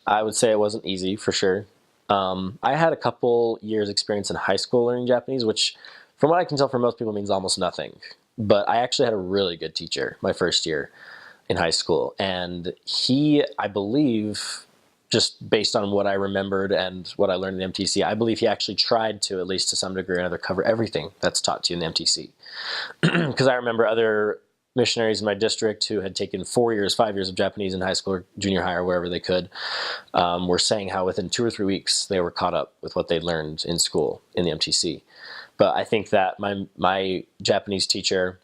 I would say it wasn't easy for sure. I had a couple years experience in high school learning Japanese, which from what I can tell for most people means almost nothing. But I actually had a really good teacher my first year in high school. And he, I believe, just based on what I remembered and what I learned in the MTC, I believe he actually tried to, at least to some degree or another, cover everything that's taught to you in the MTC. Because I remember other missionaries in my district who had taken 4 years, 5 years of Japanese in high school or junior high or wherever they could, were saying how within 2 or 3 weeks they were caught up with what they'd learned in school in the MTC. But I think that my Japanese teacher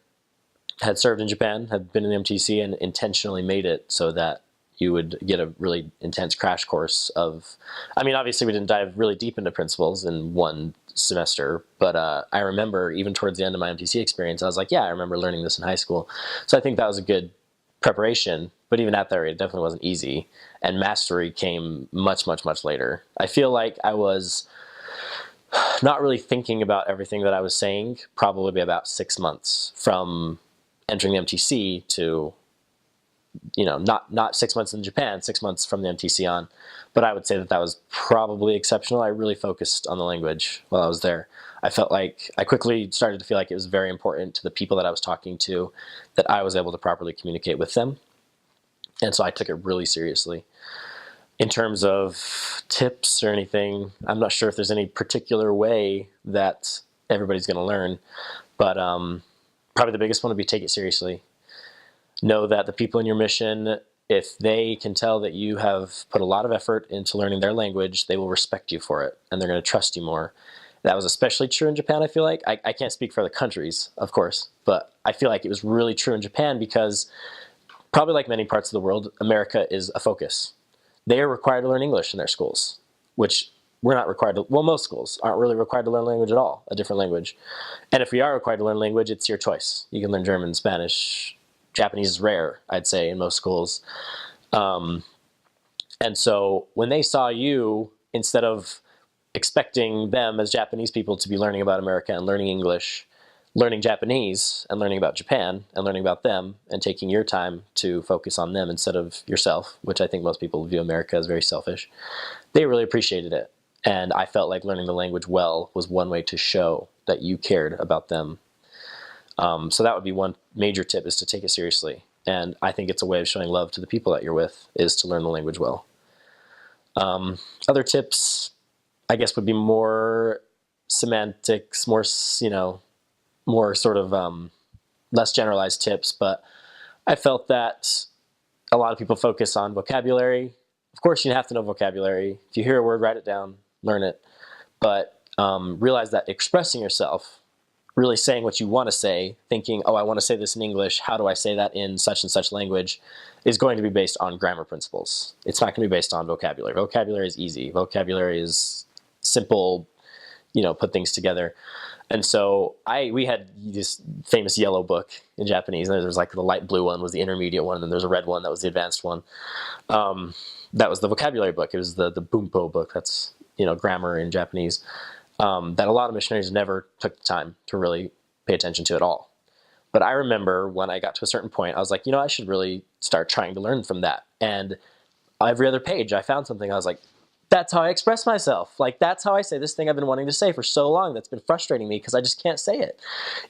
had served in Japan, had been in the MTC, and intentionally made it so that you would get a really intense crash course of, I mean, obviously we didn't dive really deep into principles in one semester, but I remember even towards the end of my MTC experience, I was like, yeah, I remember learning this in high school. So I think that was a good preparation, but even at that rate, it definitely wasn't easy. And mastery came much, much, much later. I feel like I was not really thinking about everything that I was saying probably about 6 months from entering the MTC to, not 6 months in Japan, 6 months from the MTC on. But I would say that that was probably exceptional. I really focused on the language while I was there. I felt like I quickly started to feel like it was very important to the people that I was talking to that I was able to properly communicate with them. And so I took it really seriously. In terms of tips or anything, I'm not sure if there's any particular way that everybody's going to learn, but probably the biggest one would be take it seriously. Know that the people in your mission, if they can tell that you have put a lot of effort into learning their language, they will respect you for it, and they're going to trust you more. That was especially true in Japan, I feel like. I can't speak for other countries, of course, but I feel like it was really true in Japan because, probably like many parts of the world, America is a focus. They are required to learn English in their schools, which we're not required to. Well, most schools aren't really required to learn language at all, a different language. And if we are required to learn language, it's your choice. You can learn German, Spanish. Japanese is rare, I'd say, in most schools. And so when they saw you, instead of expecting them as Japanese people to be learning about America and learning English, learning Japanese and learning about Japan and learning about them and taking your time to focus on them instead of yourself, which I think most people view America as very selfish, they really appreciated it. And I felt like learning the language well was one way to show that you cared about them. So that would be one major tip, is to take it seriously. And I think it's a way of showing love to the people that you're with, is to learn the language well. Other tips, I guess, would be more semantics, more sort of less generalized tips. But I felt that a lot of people focus on vocabulary. Of course, you have to know vocabulary. If you hear a word, write it down, learn it. But realize that expressing yourself, really saying what you want to say, thinking, oh, I want to say this in English, how do I say that in such and such language, is going to be based on grammar principles. It's not going to be based on vocabulary. Vocabulary is easy. Vocabulary is simple, put things together. And so we had this famous yellow book in Japanese, and there was like the light blue one was the intermediate one, and then there's a red one that was the advanced one. That was the vocabulary book. It was the Bunpo book. That's, grammar in Japanese. That a lot of missionaries never took the time to really pay attention to at all. But I remember when I got to a certain point, I was like, I should really start trying to learn from that. And every other page I found something, I was like, that's how I express myself. Like, that's how I say this thing I've been wanting to say for so long that's been frustrating me because I just can't say it.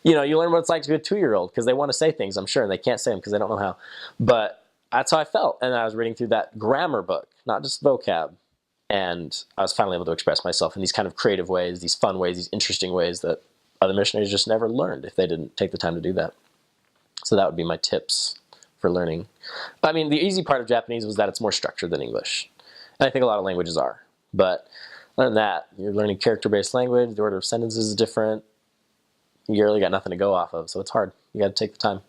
You learn what it's like to be a 2-year-old because they want to say things, I'm sure, and they can't say them because they don't know how. But that's how I felt. And I was reading through that grammar book, not just vocab. And I was finally able to express myself in these kind of creative ways, these fun ways, these interesting ways that other missionaries just never learned if they didn't take the time to do that. So that would be my tips for learning. I mean, the easy part of Japanese was that it's more structured than English. And I think a lot of languages are. But other than that, you're learning character-based language, the order of sentences is different. You really got nothing to go off of, so it's hard. You got to take the time.